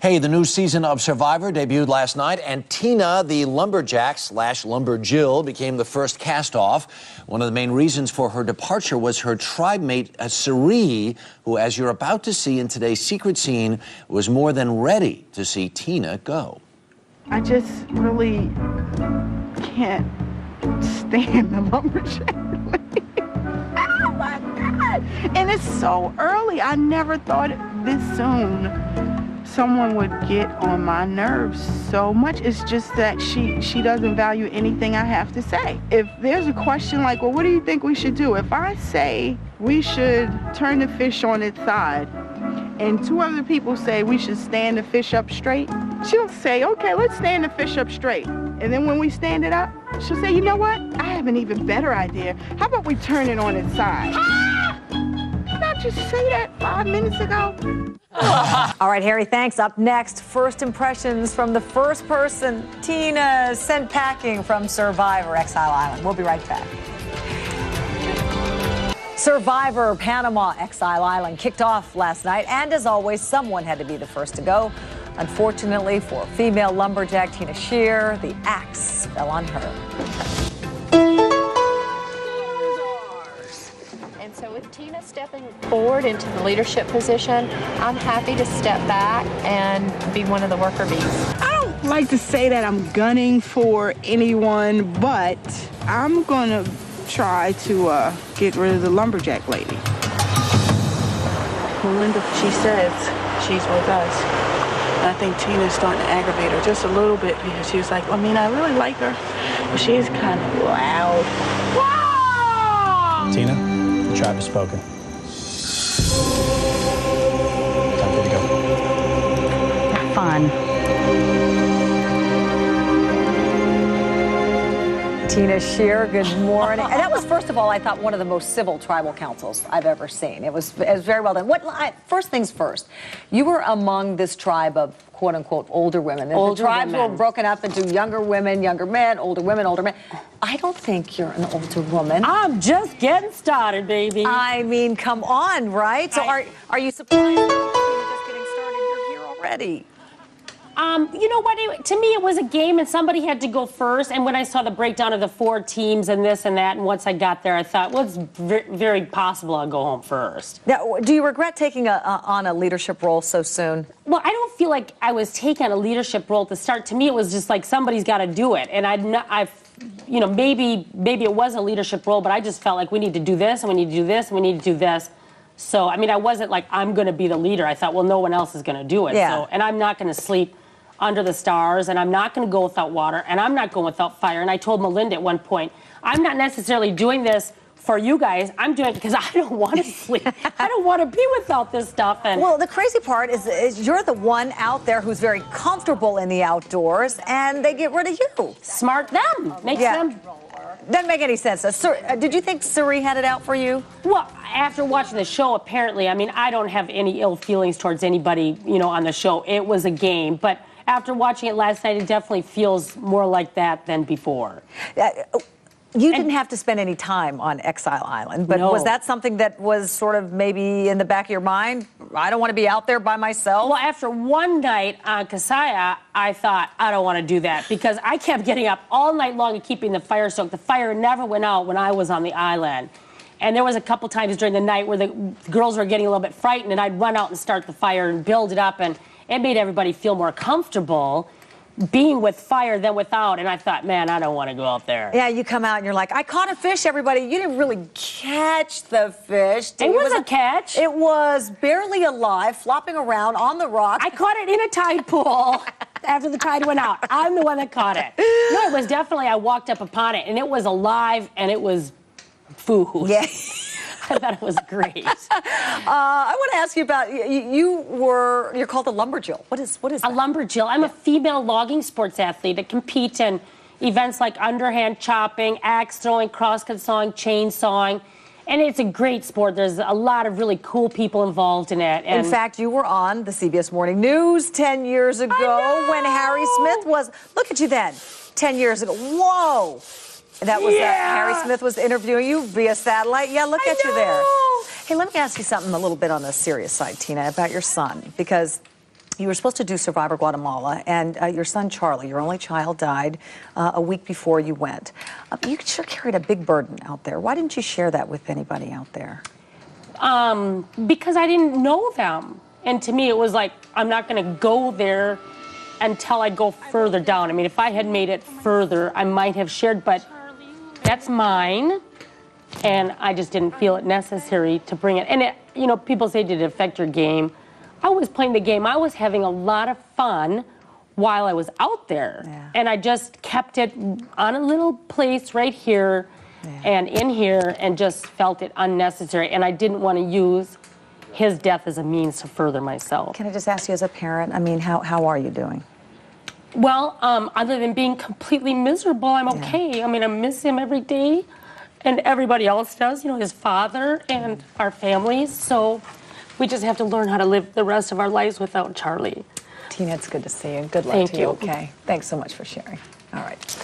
Hey, the new season of Survivor debuted last night, and Tina, the lumberjack / lumberjill, became the first cast-off. One of the main reasons for her departure was her tribe mate, Suri, who, as you're about to see in today's secret scene, was more than ready to see Tina go. I just really can't stand the lumberjack. Oh my God! And it's so early. I never thought this soon someone would get on my nerves so much. It's just that she doesn't value anything I have to say. If there's a question like, well, what do you think we should do? If I say we should turn the fish on its side, and two other people say we should stand the fish up straight, she'll say, okay, let's stand the fish up straight. And then when we stand it up, she'll say, you know what? I have an even better idea. How about we turn it on its side? Ah! Did I just say that 5 minutes ago? All right, Harry, thanks. Up next, first impressions from the first person Tina sent packing from Survivor Exile Island. We'll be right back. Survivor Panama Exile Island kicked off last night, and as always, someone had to be the first to go. Unfortunately for female lumberjack Tina Shear, the axe fell on her. And so with Tina stepping forward into the leadership position, I'm happy to step back and be one of the worker bees. I don't like to say that I'm gunning for anyone, but I'm gonna try to get rid of the lumberjack lady. Melinda, she says she's with us. And I think Tina's starting to aggravate her just a little bit because she was like, I mean, I really like her, but she is kind of loud. Wow! Tina, the tribe has spoken. Time for you to go. Have fun. Tina Shear, good morning. And that was, first of all, I thought one of the most civil tribal councils I've ever seen. It was very well done. First things first, you were among this tribe of quote-unquote older women. The tribes were broken up into younger women, younger men, older women, older men. I don't think you're an older woman. I'm just getting started, baby. I mean, come on, right? So are you surprised that just getting started? You're here already. You know what? To me, it was a game, and somebody had to go first. And when I saw the breakdown of the 4 teams and this and that, and once I got there, I thought, well, it's very possible I'll go home first. Now, do you regret taking on a leadership role so soon? Well, I don't feel like I was taking a leadership role to start. To me, it was just like somebody's got to do it, and maybe it was a leadership role, but I just felt like we need to do this, and we need to do this, and we need to do this. So, I mean, I wasn't like, I'm going to be the leader. I thought, well, no one else is going to do it. Yeah. So, and I'm not going to sleep under the stars, and I'm not going to go without water, and I'm not going without fire. And I told Melinda at one point, I'm not necessarily doing this for you guys. I'm doing it because I don't want to sleep. I don't want to be without this stuff. And well, the crazy part is you're the one out there who's very comfortable in the outdoors, and they get rid of you. Smart them. Makes them. Doesn't make any sense. Did you think Suri had it out for you? Well, after watching the show, apparently, I mean, I don't have any ill feelings towards anybody, on the show. It was a game, but after watching it last night, it definitely feels more like that than before. You didn't have to spend any time on Exile Island, but was that something that was sort of maybe in the back of your mind? I don't want to be out there by myself? Well, after one night on Kasaya, I thought, I don't want to do that because I kept getting up all night long and keeping the fire stoked. The fire never went out when I was on the island. And there was a couple times during the night where the girls were getting a little bit frightened, and I'd run out and start the fire and build it up, and it made everybody feel more comfortable being with fire than without. And I thought, man, I don't want to go out there. Yeah, you come out and you're like, I caught a fish, everybody. You didn't really catch the fish. It was a catch. It was barely alive, flopping around on the rocks. I caught it in a tide pool after the tide went out. I'm the one that caught it. No, it was definitely, I walked up upon it, and it was alive, and it was food. Yeah. I thought it was great. I want to ask you about, you're called a lumberjill. What is that? A lumberjill. I'm a female logging sports athlete that compete in events like underhand chopping, axe throwing, crosscut sawing, chainsawing. And it's a great sport. There's a lot of really cool people involved in it. And in fact, you were on the CBS Morning News 10 years ago when Harry Smith was, look at you then, 10 years ago. Whoa. That was Harry Smith was interviewing you via satellite. Yeah, look at you there. Hey, let me ask you something a little bit on the serious side, Tina, about your son, because You were supposed to do Survivor Guatemala, and your son Charlie, your only child, died a week before you went. You sure carried a big burden out there. Why didn't you share that with anybody out there? Because I didn't know them. And to me, it was like, I'm not going to go there until I go further down. I mean, if I had made it further, I might have shared, but that's mine. And I just didn't feel it necessary to bring it. And, you know, people say, did it affect your game? I was playing the game. I was having a lot of fun while I was out there. Yeah. And I just kept it on a little place right here and in here and just felt it unnecessary. And I didn't want to use his death as a means to further myself. Can I just ask you as a parent, I mean, how are you doing? Well, other than being completely miserable, I'm okay. I mean, I miss him every day. And everybody else does, you know, his father and our families. So we just have to learn how to live the rest of our lives without Charlie. Tina, it's good to see you. Good luck Thank to you. you. Okay. Thanks so much for sharing. All right.